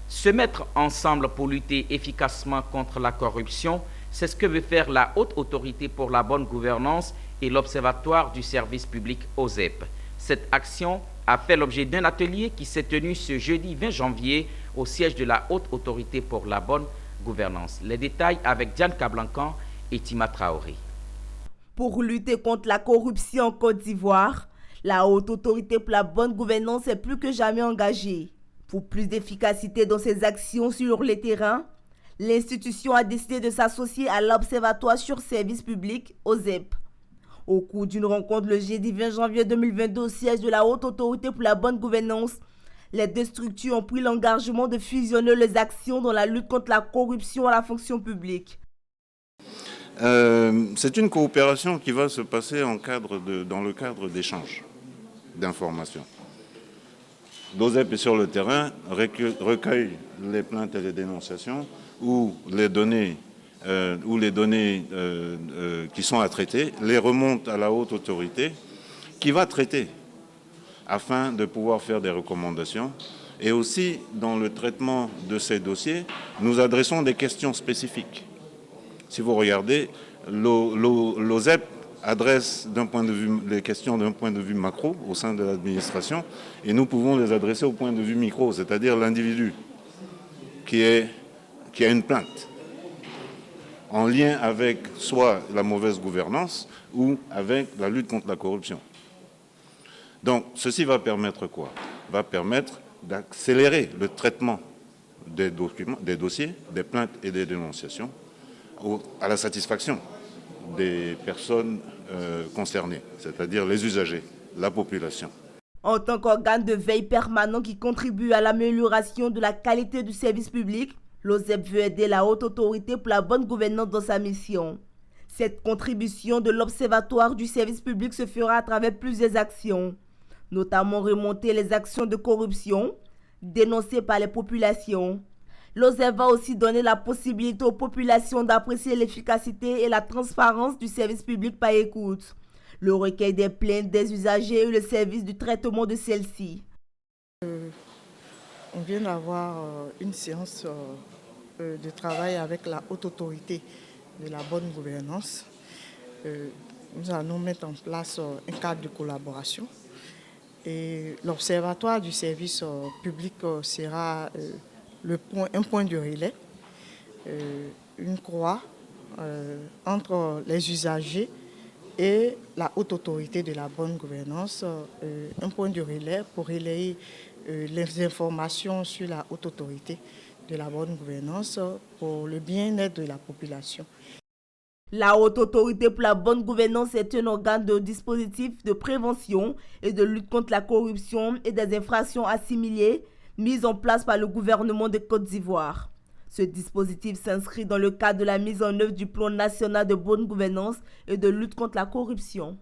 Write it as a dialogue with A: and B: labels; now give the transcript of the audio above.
A: Se mettre ensemble pour lutter efficacement contre la corruption, c'est ce que veut faire la Haute Autorité pour la bonne gouvernance et l'Observatoire du service public OSEP. Cette action a fait l'objet d'un atelier qui s'est tenu ce jeudi 20 janvier au siège de la Haute Autorité pour la bonne gouvernance. Les détails avec Diane Kablancan et Tima Traoré.
B: Pour lutter contre la corruption en Côte d'Ivoire, la Haute Autorité pour la bonne gouvernance est plus que jamais engagée. Pour plus d'efficacité dans ses actions sur le terrain, l'institution a décidé de s'associer à l'Observatoire sur service public, OSEP. Au cours d'une rencontre le jeudi 20 janvier 2022 au siège de la Haute Autorité pour la bonne gouvernance, les deux structures ont pris l'engagement de fusionner les actions dans la lutte contre la corruption à la fonction publique.
C: C'est une coopération qui va se passer dans le cadre d'échanges d'informations. L'OSEP est sur le terrain, recueille les plaintes et les dénonciations ou les données qui sont à traiter, les remonte à la Haute Autorité qui va traiter afin de pouvoir faire des recommandations. Et aussi, dans le traitement de ces dossiers, nous adressons des questions spécifiques. Si vous regardez, l'OSEP adresse les questions d'un point de vue macro au sein de l'administration et nous pouvons les adresser au point de vue micro, c'est-à-dire l'individu qui a une plainte en lien avec soit la mauvaise gouvernance ou avec la lutte contre la corruption. Donc, ceci va permettre quoi? Va permettre d'accélérer le traitement des dossiers, des plaintes et des dénonciations à la satisfaction des personnes concernées, c'est-à-dire les usagers, la population.
B: En tant qu'organe de veille permanent qui contribue à l'amélioration de la qualité du service public, l'OSEP veut aider la Haute Autorité pour la bonne gouvernance dans sa mission. Cette contribution de l'Observatoire du service public se fera à travers plusieurs actions, notamment remonter les actions de corruption dénoncées par les populations. L'OSEP va aussi donner la possibilité aux populations d'apprécier l'efficacité et la transparence du service public par écoute, le recueil des plaintes des usagers et le service du traitement de celles-ci.
D: On vient d'avoir une séance de travail avec la Haute Autorité de la bonne gouvernance. Nous allons mettre en place un cadre de collaboration. Et l'Observatoire du service public sera un point de relais, une croix entre les usagers et la Haute Autorité de la bonne gouvernance, un point de relais pour relayer les informations sur la Haute Autorité de la bonne gouvernance pour le bien-être de la population.
B: La Haute Autorité pour la bonne gouvernance est un organe de dispositif de prévention et de lutte contre la corruption et des infractions assimilées mis en place par le gouvernement de Côte d'Ivoire. Ce dispositif s'inscrit dans le cadre de la mise en œuvre du Plan national de bonne gouvernance et de lutte contre la corruption.